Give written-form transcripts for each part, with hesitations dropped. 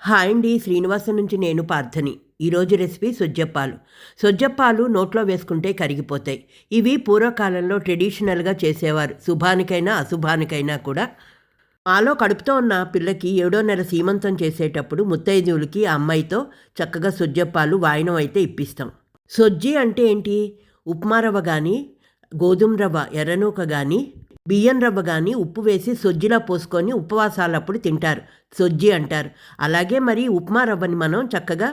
Hi అండి, శ్రీనివాసం నుంచి నేను పార్థని. ఈరోజు రెసిపీ సొజ్జప్పాలు. సొజ్జప్పాలు నోట్లో వేసుకుంటే కరిగిపోతాయి. ఇవి పూర్వకాలంలో ట్రెడిషనల్గా చేసేవారు. శుభానికైనా అశుభానికైనా కూడా. మాలో కడుపుతో ఉన్న పిల్లకి 7వ నెల సీమంతం చేసేటప్పుడు ముత్తైదువులకి ఆ అమ్మాయితో చక్కగా సొజ్జప్పాలు వాయనం అయితే ఇప్పిస్తాం. సొజ్జి అంటే ఏంటి? ఉప్మా రవ్వ కానీ, గోధుమ రవ్వ ఎర్రనూక కానీ, బియ్యం రవ్వ కానీ ఉప్పు వేసి సొజ్జిలా పోసుకొని ఉపవాసాలప్పుడు తింటారు. సొజ్జి అంటారు. అలాగే మరి ఉప్మా రవ్వని మనం చక్కగా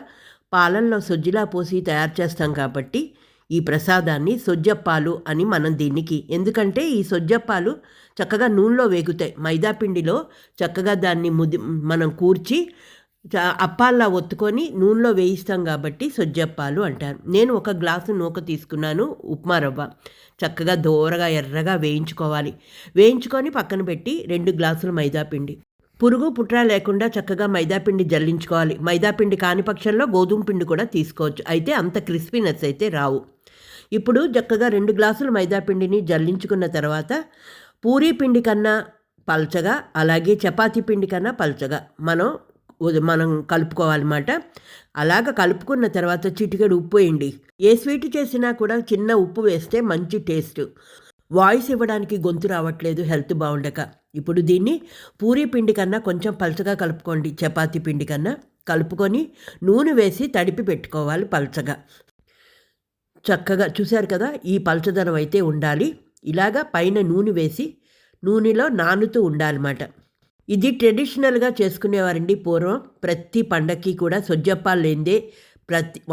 పాలల్లో సొజ్జిలా పోసి తయారు చేస్తాం కాబట్టి ఈ ప్రసాదాన్ని సొజ్జప్పాలు అని మనం దీనికి, ఎందుకంటే ఈ సొజ్జప్పాలు చక్కగా నూనెలో వేగుతాయి. మైదాపిండిలో చక్కగా దాన్ని మనం కూర్చి అప్పాల్లా ఒత్తుకొని నూనెలో వేయిస్తాం కాబట్టి సొజ్జప్పాలు అంటారు. నేను 1 గ్లాసు నూక తీసుకున్నాను. ఉప్మా రవ్వ చక్కగా దోరగా ఎర్రగా వేయించుకోవాలి. వేయించుకొని పక్కన పెట్టి 2 గ్లాసులు మైదాపిండి, పురుగు పుట్ర లేకుండా చక్కగా మైదాపిండి జల్లించుకోవాలి. మైదాపిండి కాని పక్షంలో గోధుమ పిండి కూడా తీసుకోవచ్చు, అయితే అంత క్రిస్పీనెస్ అయితే రావు. ఇప్పుడు చక్కగా 2 గ్లాసులు మైదాపిండిని జల్లించుకున్న తర్వాత పూరీ పిండి కన్నా పల్చగా, అలాగే చపాతీ పిండి కన్నా పల్చగా మనం కలుపుకోవాలన్నమాట. అలాగ కలుపుకున్న తర్వాత చిటికెడు ఉప్పు వేయండి. ఏ స్వీట్ చేసినా కూడా చిన్న ఉప్పు వేస్తే మంచి టేస్ట్. వాయిస్ ఇవ్వడానికి గొంతు రావట్లేదు హెల్త్ బాగుండక. ఇప్పుడు దీన్ని పూరీ పిండి కన్నా కొంచెం పల్చగా కలుపుకోండి. చపాతీ పిండి కన్నా కలుపుకొని నూనె వేసి తడిపి పెట్టుకోవాలి పల్చగా. చక్కగా చూశారు కదా, ఈ పల్చదనం అయితే ఉండాలి. ఇలాగా పైన నూనె వేసి నూనెలో నానుతూ ఉండాలన్నమాట. ఇది ట్రెడిషనల్గా చేసుకునేవారండి పూర్వం. ప్రతి పండక్కి కూడా సొజ్జప్పాలు లేనిదే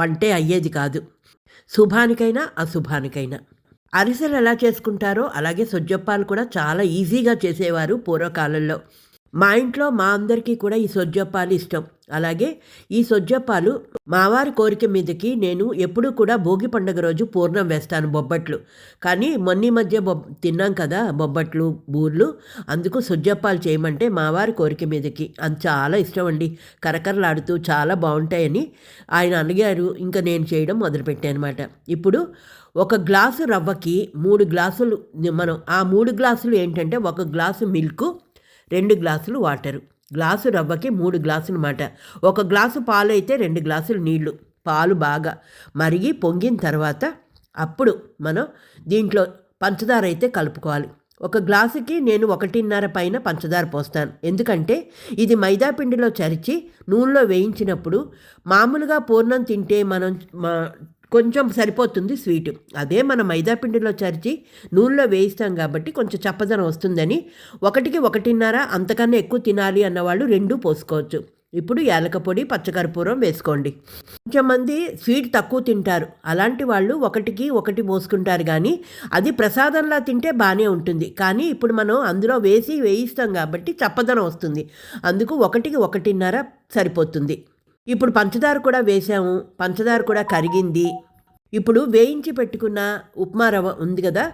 వంటే అయ్యేది కాదు, శుభానికైనా అశుభానికైనా. అరిసెలు ఎలా చేసుకుంటారో అలాగే సొజ్జప్పాలు కూడా చాలా ఈజీగా చేసేవారు పూర్వకాలంలో. మా ఇంట్లో మా అందరికీ కూడా ఈ సొజ్జప్పాలు ఇష్టం. అలాగే ఈ సొజ్జప్పాలు మావారి కోరిక మీదకి నేను ఎప్పుడూ కూడా భోగి పండుగ రోజు పూర్ణం వేస్తాను, బొబ్బట్లు. కానీ మొన్న మధ్య తిన్నాం కదా బొబ్బట్లు, బూర్లు, అందుకు సొజ్జప్పాలు చేయమంటే మావారి కోరిక మీదకి అది చాలా ఇష్టం అండి. కరకరలాడుతూ చాలా బాగుంటాయని ఆయన అడిగారు. ఇంకా నేను చేయడం మొదలుపెట్టాను అనమాట. ఇప్పుడు 1 గ్లాసు రవ్వకి 3 గ్లాసులు, మనం ఆ 3 గ్లాసులు ఏంటంటే 1 గ్లాసు మిల్క్, 2 గ్లాసులు వాటరు. గ్లాసు రవ్వకి 3 గ్లాసులు మాట. 1 గ్లాసు పాలు అయితే 2 గ్లాసులు నీళ్లు. పాలు బాగా మరిగి పొంగిన తర్వాత అప్పుడు మనం దీంట్లో పంచదార అయితే కలుపుకోవాలి. 1 గ్లాసుకి నేను 1.5 పైన పంచదార పోస్తాను. ఎందుకంటే ఇది మైదాపిండిలో చరిచి నూనెలో వేయించినప్పుడు మామూలుగా పూర్ణం తింటే మనం కొంచెం సరిపోతుంది స్వీటు. అదే మనం మైదాపిండిలో చరిచి నూనెలో వేయిస్తాం కాబట్టి కొంచెం చప్పదనం వస్తుందని 1కి 1.5, అంతకన్నా ఎక్కువ తినాలి అన్నవాళ్ళు 2 పోసుకోవచ్చు. ఇప్పుడు యాలక పొడి, పచ్చకర్పూరం వేసుకోండి. కొంచెం మంది స్వీట్ తక్కువ తింటారు, అలాంటి వాళ్ళు 1కి 1 పోసుకుంటారు. కానీ అది ప్రసాదంలా తింటే బాగానే ఉంటుంది. కానీ ఇప్పుడు మనం అందులో వేయిస్తాం కాబట్టి చప్పదనం వస్తుంది. అందుకు 1కి 1.5 సరిపోతుంది. ఇప్పుడు పంచదార కూడా వేసాము, పంచదార కూడా కరిగింది. ఇప్పుడు వేయించి పెట్టుకున్న ఉప్మా రవ్వ ఉంది కదా,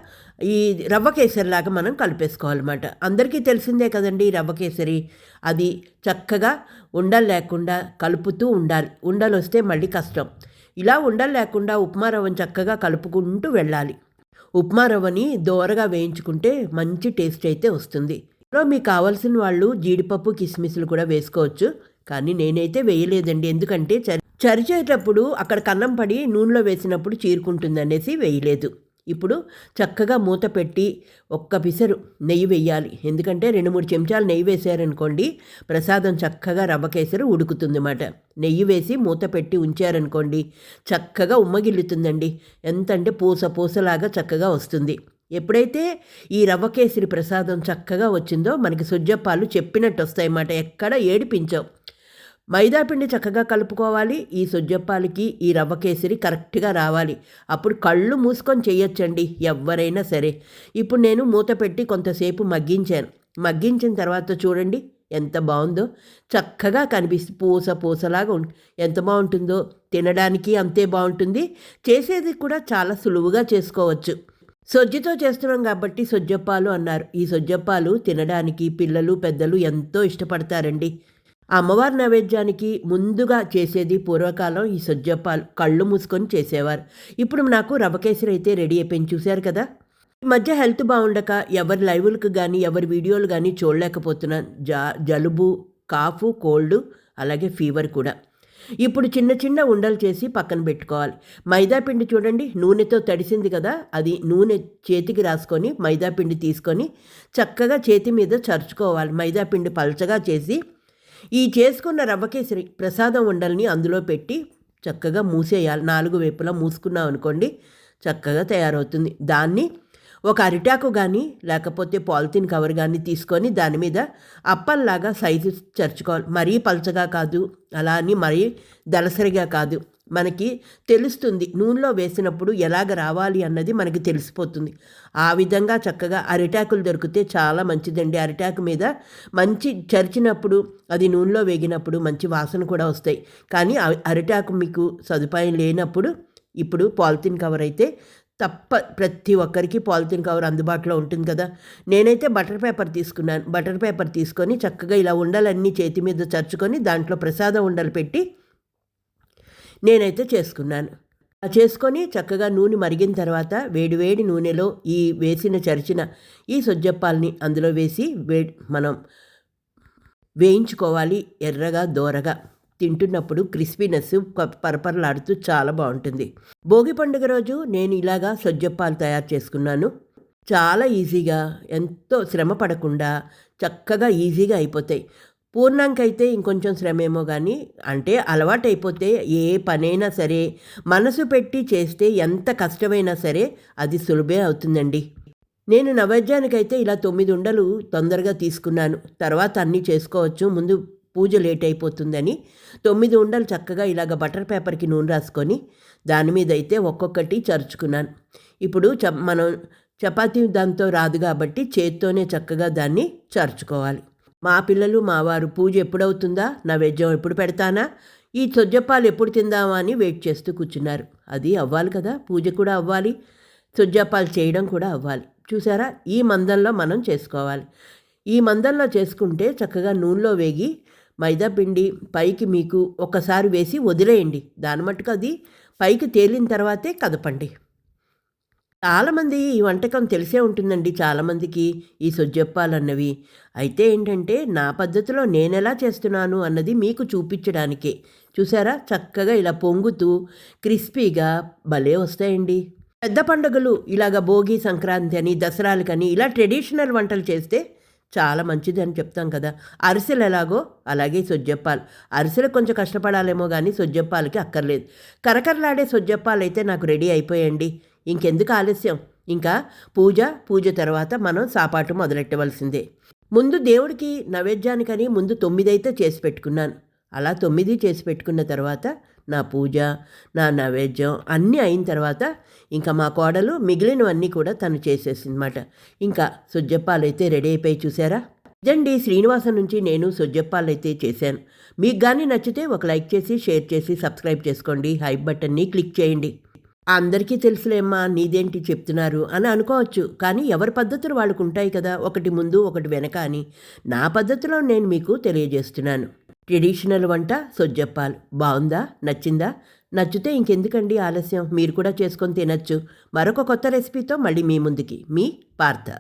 ఈ రవ్వ కేసరిలాగా మనం కలిపేసుకోవాలన్నమాట. అందరికీ తెలిసిందే కదండి రవ్వ కేసరి. అది చక్కగా ఉండలు లేకుండా కలుపుతూ ఉండాలి. ఉండలు వస్తే మళ్ళీ కష్టం. ఇలా ఉండలు లేకుండా ఉప్మా రవ్వని చక్కగా కలుపుకుంటూ వెళ్ళాలి. ఉప్మా రవ్వని దోరగా వేయించుకుంటే మంచి టేస్ట్ అయితే వస్తుంది. ఇందులో మీకు కావాల్సిన వాళ్ళు జీడిపప్పు, కిస్మిస్లు కూడా వేసుకోవచ్చు. కానీ నేనైతే వేయలేదండి, ఎందుకంటే చరిచేటప్పుడు అక్కడ కన్నం పడి నూనెలో వేసినప్పుడు చీరుకుంటుంది అనేసి వేయలేదు. ఇప్పుడు చక్కగా మూత పెట్టి 1 పిసరు నెయ్యి వేయాలి. ఎందుకంటే 2-3 చెంచాలు నెయ్యి వేసారనుకోండి ప్రసాదం చక్కగా రవ్వ కేసరి ఉడుకుతుంది అన్నమాట. నెయ్యి వేసి మూత పెట్టి ఉంచారనుకోండి చక్కగా ఉమ్మగిల్లుతుందండి. ఎంత అంటే పూసలాగా చక్కగా వస్తుంది. ఎప్పుడైతే ఈ రవ్వ కేసరి ప్రసాదం చక్కగా వచ్చిందో మనకి సొజ్జప్పాలు చెప్పినట్టు వస్తాయన్నమాట. ఎక్కడ ఏడిపించవు. మైదాపిండి చక్కగా కలుపుకోవాలి. ఈ సొజ్జప్పాలకి ఈ రవ్వ కేసరి కరెక్ట్గా రావాలి. అప్పుడు కళ్ళు మూసుకొని చేయొచ్చండి ఎవరైనా సరే. ఇప్పుడు నేను మూత పెట్టి కొంతసేపు మగ్గించాను. మగ్గించిన తర్వాత చూడండి ఎంత బాగుందో, చక్కగా పూసలాగా ఎంత బాగుంటుందో. తినడానికి అంతే బాగుంటుంది, చేసేది కూడా చాలా సులువుగా చేసుకోవచ్చు. సొజ్జితో చేస్తున్నాం కాబట్టి సొజ్జప్పాలు అన్నారు. ఈ సొజ్జప్పాలు తినడానికి పిల్లలు పెద్దలు ఎంతో ఇష్టపడతారండి. అమ్మవారి నైవేద్యానికి ముందుగా చేసేది పూర్వకాలం ఈ సొజ్జప్పాలు. కళ్ళు మూసుకొని చేసేవారు. ఇప్పుడు నాకు రవ్వ కేసరి అయితే రెడీ అయిపోయింది, చూశారు కదా. ఈ మధ్య హెల్త్ బాగుండక ఎవరి లైవ్లకు కానీ ఎవరి వీడియోలు కానీ చూడలేకపోతున్నాను. జలుబు, కాఫ్, కోల్డ్ అలాగే ఫీవర్ కూడా. ఇప్పుడు చిన్న చిన్న ఉండలు చేసి పక్కన పెట్టుకోవాలి. మైదా పిండి చూడండి, నూనెతో తడిసింది కదా, అది నూనె చేతికి రాసుకొని మైదా పిండి తీసుకొని చక్కగా చేతి మీద చరుచుకోవాలి. మైదా పిండి పలచగా చేసి ఈ చేసుకున్న రవ్వ కేసరి ప్రసాదం ఉండల్ని అందులో పెట్టి చక్కగా మూసేయాలి. 4 వైపులా మూసుకున్నాం అనుకోండి, చక్కగా తయారవుతుంది. దాన్ని ఒక అరిటాకు కానీ లేకపోతే పాలిథిన్ కవర్ కానీ తీసుకొని దాని మీద అప్పల్లాగా సైజు చరుచుకోవాలి. మరీ పలచగా కాదు, అలా అని మరీ దలసరిగా కాదు. మనకి తెలుస్తుంది నూనెలో వేసినప్పుడు ఎలాగ రావాలి అన్నది మనకి తెలిసిపోతుంది. ఆ విధంగా చక్కగా అరిటాకులు దొరికితే చాలా మంచిదండి. అరిటాకు మీద మంచి చరిచినప్పుడు అది నూనెలో వేగినప్పుడు మంచి వాసన కూడా వస్తాయి. కానీ అరిటాకు మీకు సదుపాయం లేనప్పుడు ఇప్పుడు పాలిథిన్ కవర్ అయితే ప్రతి ఒక్కరికి పాలిథిన్ కవర్ అందుబాటులో ఉంటుంది కదా. నేనైతే బటర్ పేపర్ తీసుకున్నాను. బటర్ పేపర్ తీసుకొని చక్కగా ఇలా ఉండలన్నీ చేతి మీద చరుచుకొని దాంట్లో ప్రసాదం ఉండలు పెట్టి నేనైతే చేసుకున్నాను. చేసుకొని చక్కగా నూనె మరిగిన తర్వాత వేడివేడి నూనెలో ఈ చరిచిన ఈ సొజ్జప్పాలని అందులో వేసి మనం వేయించుకోవాలి. ఎర్రగా దోరగా తింటున్నప్పుడు క్రిస్పీనెస్ పరపరలాడుతూ చాలా బాగుంటుంది. భోగి పండుగ రోజు నేను ఇలాగా సొజ్జప్పాలు తయారు చేసుకున్నాను. చాలా ఈజీగా, ఎంతో శ్రమ పడకుండా చక్కగా ఈజీగా అయిపోతాయి. పూర్ణాంకైతే ఇంకొంచెం శ్రమేమో కానీ, అంటే అలవాటైపోతే ఏ పనైనా సరే మనసు పెట్టి చేస్తే ఎంత కష్టమైనా సరే అది సులభే అవుతుందండి. నేను నైవేద్యానికైతే ఇలా 9 ఉండలు తొందరగా తీసుకున్నాను. తర్వాత అన్నీ చేసుకోవచ్చు, ముందు పూజ లేట్ అయిపోతుందని 9 ఉండలు చక్కగా ఇలాగ బటర్ పేపర్కి నూనె రాసుకొని దాని మీద అయితే ఒక్కొక్కటి చరుచుకున్నాను. ఇప్పుడు మనం చపాతీ దాంతో రాదు కాబట్టి చేత్తోనే చక్కగా దాన్ని చరుచుకోవాలి. మా పిల్లలు మా వారు పూజ ఎప్పుడవుతుందా, నైవేద్యం ఎప్పుడు పెడతానా, ఈ సొజ్జప్పాలు ఎప్పుడు తిందామా అని వెయిట్ చేస్తూ కూర్చున్నారు. అది అవ్వాలి కదా, పూజ కూడా అవ్వాలి, సొజ్జప్పాలు చేయడం కూడా అవ్వాలి. చూసారా, ఈ మందంలో మనం చేసుకోవాలి. ఈ మందంలో చేసుకుంటే చక్కగా నూనెలో వేగి మైదా పిండి పైకి మీకు ఒకసారి వేసి వదిలేయండి. దాని మట్టుకు అది పైకి తేలిన తర్వాతే కదపండి. చాలామంది ఈ వంటకం తెలిసే ఉంటుందండి చాలామందికి, ఈ సొజ్జప్పాలన్నవి. అయితే ఏంటంటే నా పద్ధతిలో నేనెలా చేస్తున్నాను అన్నది మీకు చూపించడానికే. చూసారా, చక్కగా ఇలా పొంగుతూ క్రిస్పీగా భలే వస్తాయండి. పెద్ద పండుగలు ఇలాగ భోగి, సంక్రాంతి అని, దసరాలకని ఇలా ట్రెడిషనల్ వంటలు చేస్తే చాలా మంచిది అని చెప్తాం కదా. అరిసెలు ఎలాగో అలాగే సొజ్జప్పాలు. అరిసెలు కొంచెం కష్టపడాలేమో కానీ సొజ్జప్పాలకి అక్కర్లేదు. కరకరలాడే సొజ్జప్పాలు అయితే నాకు రెడీ అయిపోయాయండి. ఇంకెందుకు ఆలస్యం, ఇంకా పూజ తర్వాత మనం సాపాటు మొదలెట్టవలసిందే. ముందు దేవుడికి నైవేద్యానికని ముందు 9 అయితే చేసి పెట్టుకున్నాను. అలా 9 చేసి పెట్టుకున్న తర్వాత నా పూజ, నా నైవేద్యం అన్నీ అయిన తర్వాత ఇంకా మా కోడలు మిగిలినవన్నీ కూడా తను చేసేసిందన్నమాట. ఇంకా సొజ్జప్పాలు అయితే రెడీ అయిపోయి చూసారా. ఇదండి శ్రీనివాసం నుంచి నేను సొజ్జప్పాలు అయితే చేశాను. మీకు కానీ నచ్చితే ఒక లైక్ చేసి, షేర్ చేసి, సబ్స్క్రైబ్ చేసుకోండి. హైప్ బటన్ని క్లిక్ చేయండి. అందరికీ తెలుసులేమ్మా, నీదేంటి చెప్తున్నారు అని అనుకోవచ్చు, కానీ ఎవరి పద్ధతులు వాళ్ళకు ఉంటాయి కదా, ఒకటి ముందు ఒకటి వెనక అని. నా పద్ధతిలో నేను మీకు తెలియజేస్తున్నాను. ట్రెడిషనల్ వంట సొజ్జప్పాలు బాగుందా, నచ్చిందా? నచ్చితే ఇంకెందుకండి ఆలస్యం, మీరు కూడా చేసుకొని తినచ్చు. మరొక కొత్త రెసిపీతో మళ్ళీ మీ ముందుకి, మీ పార్థ.